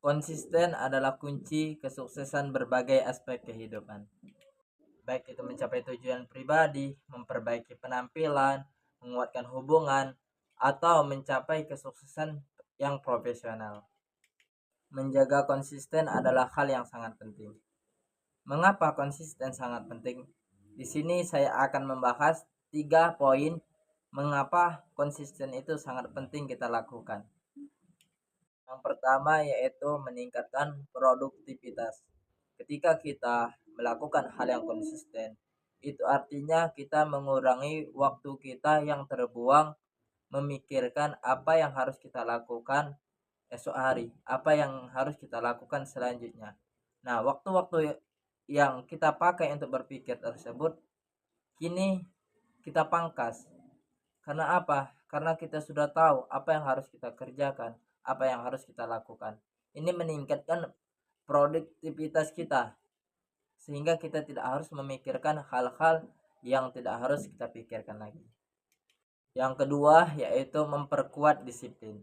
Konsisten adalah kunci kesuksesan berbagai aspek kehidupan. Baik itu mencapai tujuan pribadi, memperbaiki penampilan, menguatkan hubungan, atau mencapai kesuksesan yang profesional. Menjaga konsisten adalah hal yang sangat penting. Mengapa konsisten sangat penting? Di sini saya akan membahas 3 poin mengapa konsisten itu sangat penting kita lakukan. Yang pertama yaitu meningkatkan produktivitas. Ketika kita melakukan hal yang konsisten, itu artinya kita mengurangi waktu kita yang terbuang memikirkan apa yang harus kita lakukan esok hari, apa yang harus kita lakukan selanjutnya. Nah, waktu-waktu yang kita pakai untuk berpikir tersebut kini kita pangkas. Karena apa? Karena kita sudah tahu apa yang harus kita kerjakan, apa yang harus kita lakukan. Ini meningkatkan produktivitas kita sehingga kita tidak harus memikirkan hal-hal yang tidak harus kita pikirkan lagi. Yang kedua yaitu memperkuat disiplin.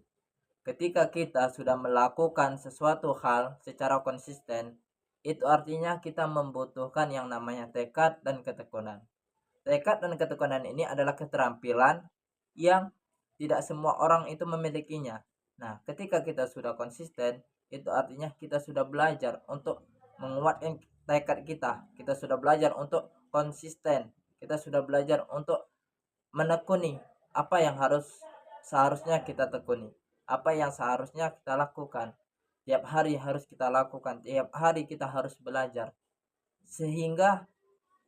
Ketika kita sudah melakukan sesuatu hal secara konsisten, itu artinya kita membutuhkan yang namanya tekad dan ketekunan. Tekad dan ketekunan ini adalah keterampilan yang tidak semua orang itu memilikinya. Nah, ketika kita sudah konsisten, itu artinya kita sudah belajar untuk menguatkan tekad kita. Kita sudah belajar untuk konsisten. Kita sudah belajar untuk menekuni apa yang seharusnya kita tekuni. Apa yang seharusnya kita lakukan. Tiap hari harus kita lakukan. Tiap hari kita harus belajar. Sehingga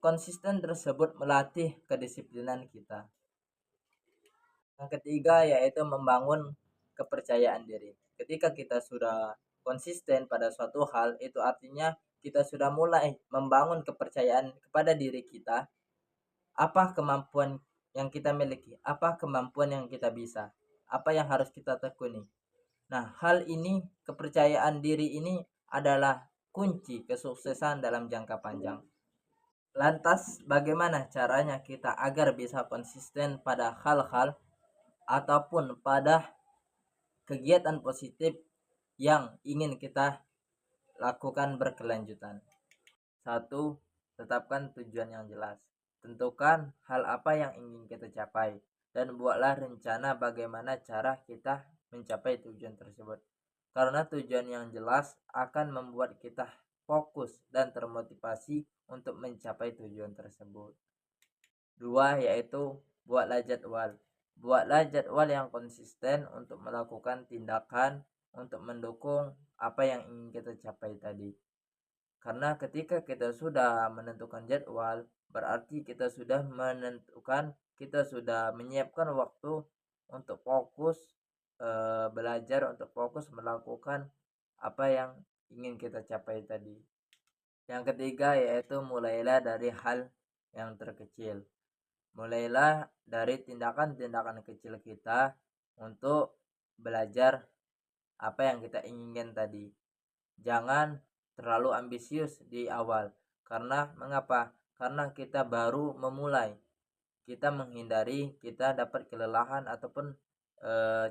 konsisten tersebut melatih kedisiplinan kita. Yang ketiga yaitu membangun kepercayaan diri. Ketika kita sudah konsisten pada suatu hal, itu artinya kita sudah mulai membangun kepercayaan kepada diri kita. Apa kemampuan yang kita miliki? Apa kemampuan yang kita bisa? Apa yang harus kita tekuni? Nah, hal ini, kepercayaan diri ini adalah kunci kesuksesan dalam jangka panjang. Lantas, bagaimana caranya kita agar bisa konsisten pada hal-hal ataupun pada kegiatan positif yang ingin kita lakukan berkelanjutan? Satu, tetapkan tujuan yang jelas. Tentukan hal apa yang ingin kita capai dan buatlah rencana bagaimana cara kita mencapai tujuan tersebut. Karena tujuan yang jelas akan membuat kita fokus dan termotivasi untuk mencapai tujuan tersebut. Dua, yaitu buatlah jadwal. Buatlah jadwal yang konsisten untuk melakukan tindakan untuk mendukung apa yang ingin kita capai tadi. Karena ketika kita sudah menentukan jadwal, berarti kita sudah menyiapkan waktu untuk fokus belajar, untuk fokus melakukan apa yang ingin kita capai tadi. Yang ketiga yaitu mulailah dari hal yang terkecil. Mulailah dari tindakan-tindakan kecil kita untuk belajar apa yang kita inginkan tadi. Jangan terlalu ambisius di awal. Karena mengapa? Karena kita baru memulai. Kita menghindari kita dapat kelelahan ataupun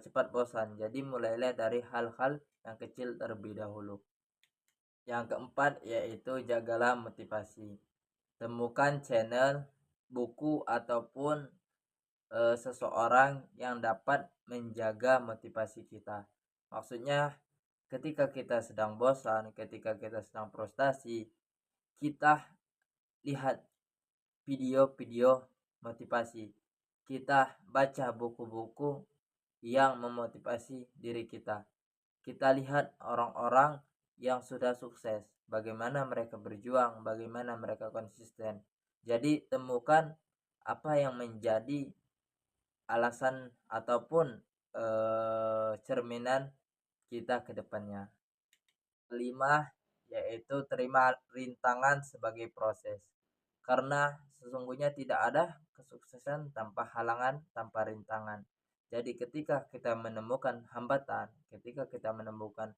cepat bosan. Jadi mulailah dari hal-hal yang kecil terlebih dahulu. Yang keempat yaitu jagalah motivasi. Temukan channel, buku ataupun seseorang yang dapat menjaga motivasi kita. Maksudnya ketika kita sedang bosan, ketika kita sedang frustasi, kita lihat video-video motivasi. Kita baca buku-buku yang memotivasi diri kita. Kita lihat orang-orang yang sudah sukses, bagaimana mereka berjuang, bagaimana mereka konsisten. Jadi temukan apa yang menjadi alasan ataupun cerminan kita ke depannya. Kelima yaitu terima rintangan sebagai proses. Karena sesungguhnya tidak ada kesuksesan tanpa halangan, tanpa rintangan. Jadi ketika kita menemukan hambatan, ketika kita menemukan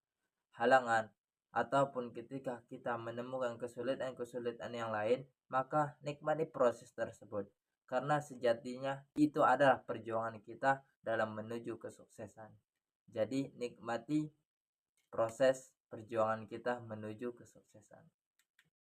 halangan, ataupun ketika kita menemukan kesulitan-kesulitan yang lain, maka nikmati proses tersebut. Karena sejatinya itu adalah perjuangan kita dalam menuju kesuksesan. Jadi nikmati proses perjuangan kita menuju kesuksesan.